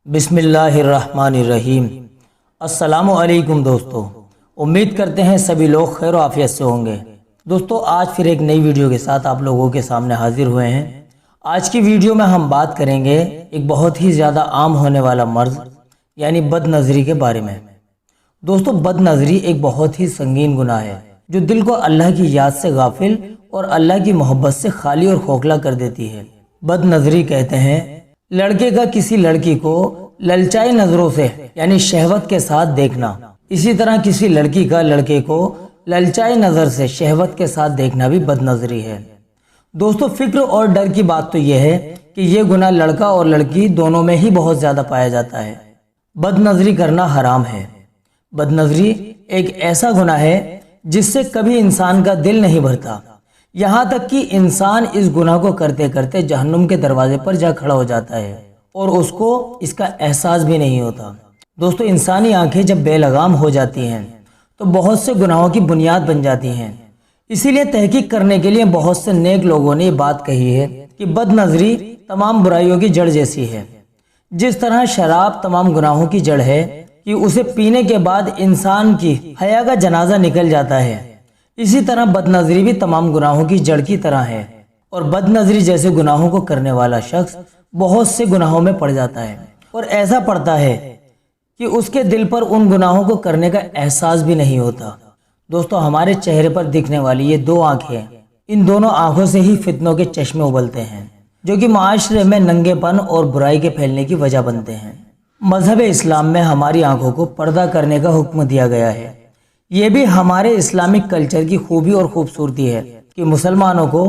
बिस्मिल्लाहिर्रहमानिर्रहीम। अस्सलामु अलैकुम दोस्तों, उम्मीद करते हैं सभी लोग खैर आफियत से होंगे। दोस्तों आज फिर एक नई वीडियो के साथ आप लोगों के सामने हाजिर हुए हैं। आज की वीडियो में हम बात करेंगे एक बहुत ही ज़्यादा आम होने वाला मर्ज यानी बदनज़री के बारे में। दोस्तों बदनज़री एक बहुत ही संगीन गुनाह है जो दिल को अल्लाह की याद से गाफिल और अल्लाह की मोहब्बत से खाली और खोखला कर देती है। बदनज़री कहते हैं लड़के का किसी लड़की को ललचाई नजरों से यानी शहवत के साथ देखना। इसी तरह किसी लड़की का लड़के को ललचाई नजर से शहवत के साथ देखना भी बदनज़री है। दोस्तों फिक्र और डर की बात तो यह है कि यह गुनाह लड़का और लड़की दोनों में ही बहुत ज्यादा पाया जाता है। बदनज़री करना हराम है। बदनज़री एक ऐसा गुनाह है जिससे कभी इंसान का दिल नहीं भरता, यहाँ तक कि इंसान इस गुनाह को करते करते जहन्नुम के दरवाजे पर जा खड़ा हो जाता है और उसको इसका एहसास भी नहीं होता। दोस्तों इंसानी आंखें जब बेलगाम हो जाती हैं तो बहुत से गुनाहों की बुनियाद बन जाती हैं। इसीलिए तहकीक करने के लिए बहुत से नेक लोगों ने ये बात कही है कि बदनज़री तमाम बुराइयों की जड़ जैसी है। जिस तरह शराब तमाम गुनाहों की जड़ है कि उसे पीने के बाद इंसान की हया का जनाजा निकल जाता है, इसी तरह बदनज़री भी तमाम गुनाहों की जड़ की तरह है और बदनज़री जैसे गुनाहों को करने वाला शख्स बहुत से गुनाहों में पड़ जाता है और ऐसा पड़ता है कि उसके दिल पर उन गुनाहों को करने का एहसास भी नहीं होता। दोस्तों हमारे चेहरे पर दिखने वाली ये दो आंखें, इन दोनों आंखों से ही फितनों के चश्मे उबलते हैं जो कि माशरे में नंगेपन और बुराई के फैलने की वजह बनते हैं। मजहब इस्लाम में हमारी आंखों को पर्दा करने का हुक्म दिया गया है। ये भी हमारे इस्लामिक कल्चर की खूबी और खूबसूरती है कि मुसलमानों को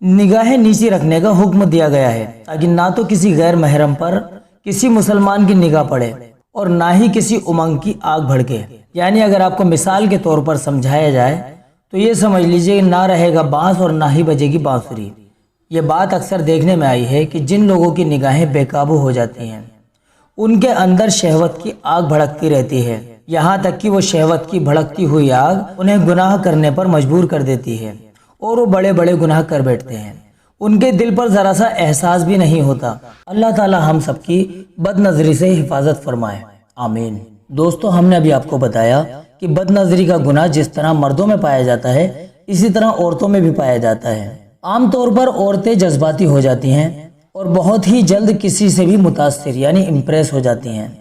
निगाहें नीची रखने का हुक्म दिया गया है ताकि ना तो किसी गैर महरम पर किसी मुसलमान की निगाह पड़े और ना ही किसी उमंग की आग भड़के। यानी अगर आपको मिसाल के तौर पर समझाया जाए तो ये समझ लीजिए ना रहेगा बांस और ना ही बजेगी बांसुरी। ये बात अक्सर देखने में आई है कि जिन लोगों की निगाहें बेकाबू हो जाती हैं उनके अंदर शहवत की आग भड़कती रहती है, यहाँ तक कि वो शहवत की भड़कती हुई आग उन्हें गुनाह करने पर मजबूर कर देती है और वो बड़े बड़े गुनाह कर बैठते हैं। उनके दिल पर ज़रा सा एहसास भी नहीं होता। अल्लाह ताला हम सबकी बदनज़री से हिफाजत फरमाए, आमीन। दोस्तों हमने अभी आपको बताया कि बदनज़री का गुनाह जिस तरह मर्दों में पाया जाता है इसी तरह औरतों में भी पाया जाता है। आमतौर पर औरतें जज्बाती हो जाती हैं और बहुत ही जल्द किसी से भी मुतासिर यानी इम्प्रेस हो जाती हैं।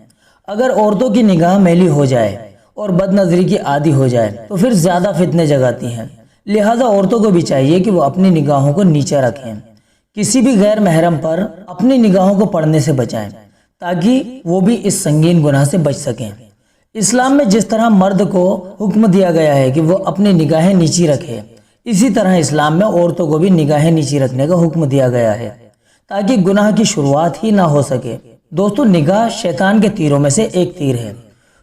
अगर औरतों की निगाह मैली हो जाए और बदनज़री की आदी हो जाए तो फिर ज्यादा फितने जगाती हैं। लिहाजा औरतों को भी चाहिए कि वो अपनी निगाहों को नीचे रखें, किसी भी गैर महरम पर अपनी निगाहों को पड़ने से बचाएं ताकि वो भी इस संगीन गुनाह से बच सकें। इस्लाम में जिस तरह मर्द को हुक्म दिया गया है कि वो अपनी निगाहें नीची रखे, इसी तरह इस्लाम में औरतों को भी निगाहें नीची रखने का हुक्म दिया गया है ताकि गुनाह की शुरुआत ही ना हो सके। दोस्तों निगाह शैतान के तीरों में से एक तीर है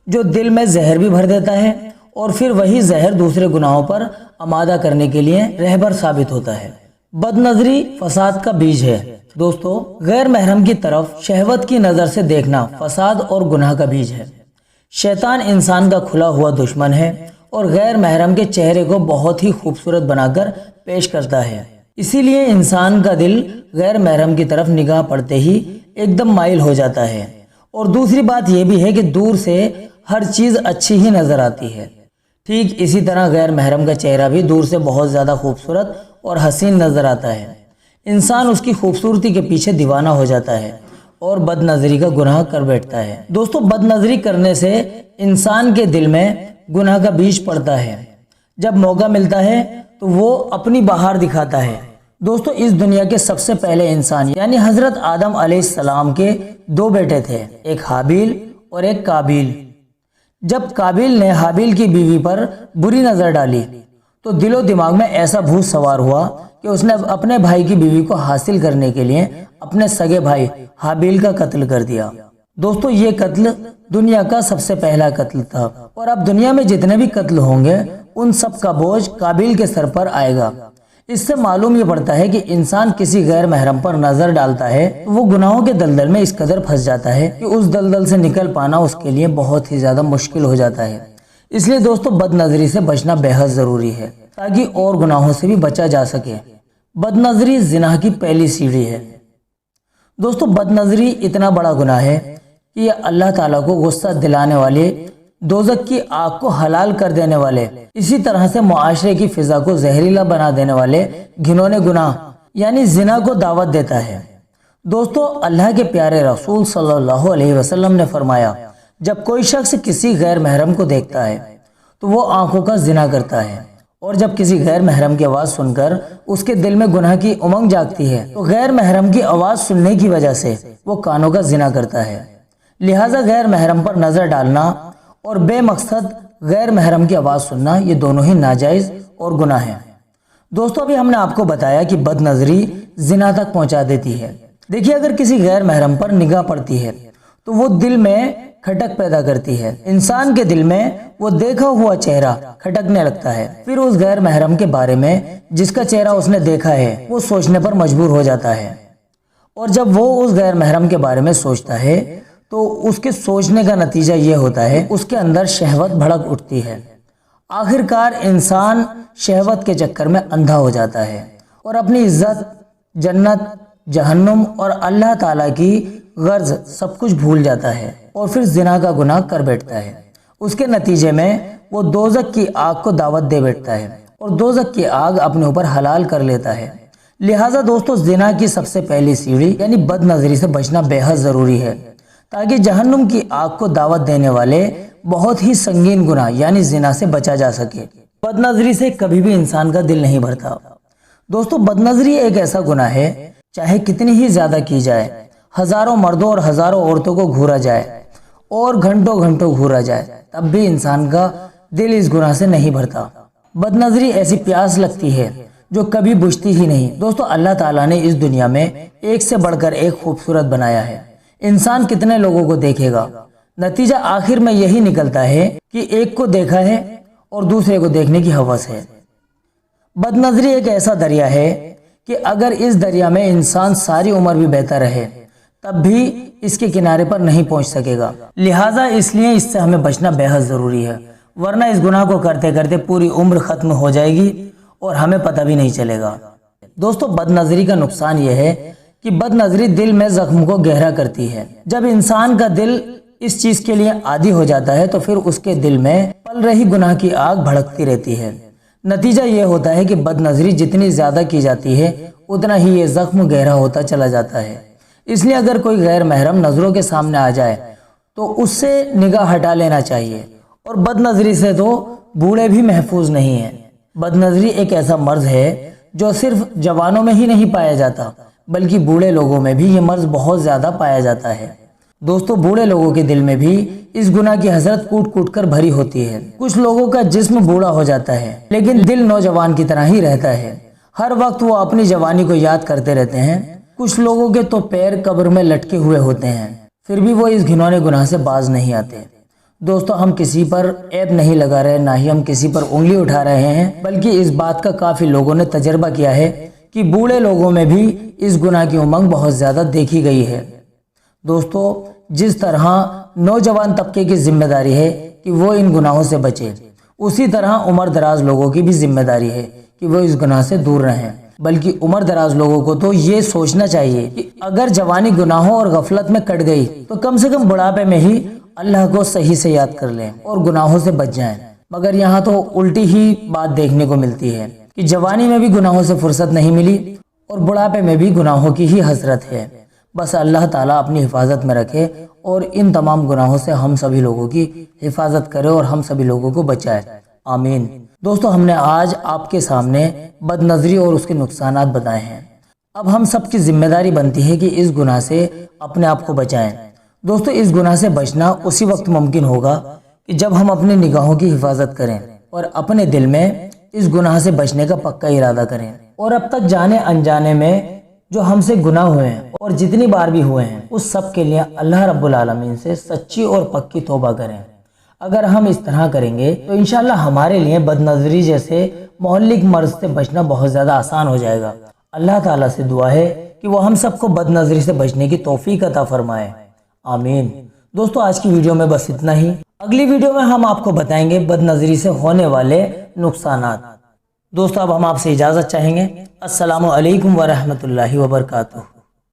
जो दिल में जहर भी भर देता है और फिर वही जहर दूसरे गुनाहों पर आमादा करने के लिए रहबर साबित होता है। बदनज़री फसाद का बीज है। दोस्तों गैर महरम की तरफ शहवत की नज़र से देखना फसाद और गुनाह का बीज है। शैतान इंसान का खुला हुआ दुश्मन है और गैर महरम के चेहरे को बहुत ही खूबसूरत बनाकर पेश करता है। इसीलिए इंसान का दिल गैर महरम की तरफ निगाह पड़ते ही एकदम माइल हो जाता है। और दूसरी बात यह भी है कि दूर से हर चीज अच्छी ही नजर आती है। ठीक इसी तरह गैर महरम का चेहरा भी दूर से बहुत ज्यादा खूबसूरत और हसीन नजर आता है। इंसान उसकी खूबसूरती के पीछे दीवाना हो जाता है और बदनज़री का गुनाह कर बैठता है। दोस्तों बदनज़री करने से इंसान के दिल में गुनाह का बीज पड़ता है। जब मौका मिलता है तो वो अपनी बहार दिखाता है। दोस्तों इस दुनिया के सबसे पहले इंसान यानी हजरत आदम अलैहिस्सलाम के दो बेटे थे, एक हाबिल और एक काबिल। जब काबिल ने हाबिल की बीवी पर बुरी नजर डाली तो दिलो दिमाग में ऐसा भूत सवार हुआ कि उसने अपने भाई की बीवी को हासिल करने के लिए अपने सगे भाई हाबिल का कत्ल कर दिया। दोस्तों ये कत्ल दुनिया का सबसे पहला कत्ल था और अब दुनिया में जितने भी कत्ल होंगे उन सब का बोझ काबिल के सर पर आएगा। इससे मालूम ये पड़ता है कि इंसान किसी गैर महरम पर नजर डालता है तो वो गुनाहों के दलदल में इस कदर फंस जाता है कि उस दलदल से निकल पाना उसके लिए बहुत ही ज्यादा मुश्किल हो जाता है। इसलिए दोस्तों बदनज़री से बचना बेहद जरूरी है ताकि और गुनाहों से भी बचा जा सके। बदनज़री जिना की पहली सीढ़ी है। दोस्तों बदनज़री इतना बड़ा गुनाह है کہ یہ اللہ تعالیٰ کو غصہ دلانے والے، دوزخ کی آگ کو حلال کر دینے والے، اسی طرح سے معاشرے کی فضا کو زہریلا بنا دینے والے گھنونے گناہ یعنی زنا کو دعوت دیتا ہے۔ دوستو، اللہ کے پیارے رسول صلی اللہ علیہ وسلم نے فرمایا، جب کوئی شخص کسی غیر محرم کو دیکھتا ہے تو وہ آنکھوں کا زنا کرتا ہے، اور جب کسی غیر محرم کی آواز سن کر اس کے دل میں گناہ کی امنگ جاگتی ہے تو غیر محرم کی آواز سننے کی وجہ سے وہ کانوں کا زنا کرتا ہے۔ لہٰذا غیر محرم پر نظر ڈالنا اور بے مقصد غیر محرم کی آواز سننا، یہ دونوں ہی ناجائز اور گناہ ہیں۔ دوستو، ابھی ہم نے آپ کو بتایا کہ بد نظری زنا تک پہنچا دیتی ہے۔ دیکھیے، اگر کسی غیر محرم پر نگاہ پڑتی ہے تو وہ دل میں کھٹک پیدا کرتی ہے۔ انسان کے دل میں وہ دیکھا ہوا چہرہ کھٹکنے لگتا ہے، پھر اس غیر محرم کے بارے میں جس کا چہرہ اس نے دیکھا ہے وہ سوچنے پر مجبور ہو جاتا ہے، اور جب وہ اس غیر محرم کے بارے میں سوچتا ہے تو اس کے سوچنے کا نتیجہ یہ ہوتا ہے اس کے اندر شہوت بھڑک اٹھتی ہے۔ آخر کار انسان شہوت کے چکر میں اندھا ہو جاتا ہے اور اپنی عزت، جنت، جہنم اور اللہ تعالیٰ کی غرض سب کچھ بھول جاتا ہے اور پھر زنا کا گناہ کر بیٹھتا ہے۔ اس کے نتیجے میں وہ دوزخ کی آگ کو دعوت دے بیٹھتا ہے اور دوزخ کی آگ اپنے اوپر حلال کر لیتا ہے۔ لہٰذا دوستو، زنا کی سب سے پہلی سیڑھی یعنی بد نظری سے بچنا بے حد ضروری ہے، تاکہ جہنم کی آگ کو دعوت دینے والے بہت ہی سنگین گناہ یعنی زنا سے بچا جا سکے۔ بد نظری سے کبھی بھی انسان کا دل نہیں بھرتا۔ دوستو، بد نظری ایک ایسا گناہ ہے، چاہے کتنی ہی زیادہ کی جائے، ہزاروں مردوں اور ہزاروں عورتوں کو گھورا جائے اور گھنٹوں گھنٹوں گھورا جائے، تب بھی انسان کا دل اس گناہ سے نہیں بھرتا۔ بد نظری ایسی پیاس لگتی ہے جو کبھی بجھتی ہی نہیں۔ دوستو، اللہ تعالیٰ نے اس دنیا میں ایک سے بڑھ کر ایک خوبصورت بنایا ہے۔ انسان کتنے لوگوں کو دیکھے گا؟ نتیجہ آخر میں یہی نکلتا ہے کہ ایک کو دیکھا ہے اور دوسرے کو دیکھنے کی ہوس ہے۔ بد نظری ایک ایسا دریا ہے کہ اگر اس دریا میں انسان ساری عمر بھی بہتا رہے تب بھی اس کے کنارے پر نہیں پہنچ سکے گا۔ لہٰذا اس لیے اس سے ہمیں بچنا بے حد ضروری ہے، ورنہ اس گناہ کو کرتے کرتے پوری عمر ختم ہو جائے گی اور ہمیں پتہ بھی نہیں چلے گا۔ دوستو، بد نظری کا نقصان یہ ہے کہ بد نظری دل میں زخم کو گہرا کرتی ہے۔ جب انسان کا دل اس چیز کے لیے عادی ہو جاتا ہے تو پھر اس کے دل میں پل رہی گناہ کی آگ بھڑکتی رہتی ہے۔ نتیجہ یہ ہوتا ہے کہ بد نظری جتنی زیادہ کی جاتی ہے اتنا ہی یہ زخم گہرا ہوتا چلا جاتا ہے۔ اس لیے اگر کوئی غیر محرم نظروں کے سامنے آ جائے تو اس سے نگاہ ہٹا لینا چاہیے، اور بد نظری سے تو بوڑھے بھی محفوظ نہیں ہیں۔ بد نظری ایک ایسا مرض ہے جو صرف جوانوں میں ہی نہیں پایا جاتا بلکہ بوڑھے لوگوں میں بھی یہ مرض بہت زیادہ پایا جاتا ہے۔ دوستو، بوڑھے لوگوں کے دل میں بھی اس گناہ کی حسرت کوٹ کوٹ کر بھری ہوتی ہے۔ کچھ لوگوں کا جسم بوڑھا ہو جاتا ہے لیکن دل نوجوان کی طرح ہی رہتا ہے، ہر وقت وہ اپنی جوانی کو یاد کرتے رہتے ہیں۔ کچھ لوگوں کے تو پیر قبر میں لٹکے ہوئے ہوتے ہیں، پھر بھی وہ اس گھنونے گناہ سے باز نہیں آتے۔ دوستو، ہم کسی پر عیب نہیں لگا رہے، نہ ہی ہم کسی پر انگلی اٹھا رہے ہیں، بلکہ اس بات کا کافی لوگوں نے تجربہ کیا ہے کہ بوڑھے لوگوں میں بھی اس گناہ کی امنگ بہت زیادہ دیکھی گئی ہے۔ دوستو، جس طرح نوجوان طبقے کی ذمہ داری ہے کہ وہ ان گناہوں سے بچے، اسی طرح عمر دراز لوگوں کی بھی ذمہ داری ہے کہ وہ اس گناہ سے دور رہیں۔ بلکہ عمر دراز لوگوں کو تو یہ سوچنا چاہیے کہ اگر جوانی گناہوں اور غفلت میں کٹ گئی تو کم سے کم بڑھاپے میں ہی اللہ کو صحیح سے یاد کر لیں اور گناہوں سے بچ جائیں۔ مگر یہاں تو الٹی ہی بات دیکھنے کو ملتی ہے کہ جوانی میں بھی گناہوں سے فرصت نہیں ملی اور بڑھاپے میں بھی گناہوں کی ہی حسرت ہے۔ بس اللہ تعالیٰ اپنی حفاظت میں رکھے اور ان تمام گناہوں سے ہم سبھی لوگوں کی حفاظت کرے اور ہم سبھی لوگوں کو بچائے، آمین۔ دوستو، ہم نے آج آپ کے سامنے بد نظری اور اس کے نقصانات بتائے ہیں۔ اب ہم سب کی ذمہ داری بنتی ہے کہ اس گناہ سے اپنے آپ کو بچائیں۔ دوستو، اس گناہ سے بچنا اسی وقت ممکن ہوگا کہ جب ہم اپنی نگاہوں کی حفاظت کریں اور اپنے دل میں اس گناہ سے بچنے کا پکا ارادہ کریں، اور اب تک جانے انجانے میں جو ہم سے گناہ ہوئے ہیں اور جتنی بار بھی ہوئے ہیں اس سب کے لیے اللہ رب العالمین سے سچی اور پکی توبہ کریں۔ اگر ہم اس طرح کریں گے تو انشاءاللہ ہمارے لیے بد نظری جیسے مہلک مرض سے بچنا بہت زیادہ آسان ہو جائے گا۔ اللہ تعالیٰ سے دعا ہے کہ وہ ہم سب کو بد نظری سے بچنے کی توفیق عطا فرمائے، آمین۔ دوستو، آج کی ویڈیو میں بس اتنا ہی۔ اگلی ویڈیو میں ہم آپ کو بتائیں گے بد نظری سے ہونے والے نقصانات۔ دوستو، اب ہم آپ سے اجازت چاہیں گے۔ السلام علیکم ورحمۃ اللہ وبرکاتہ۔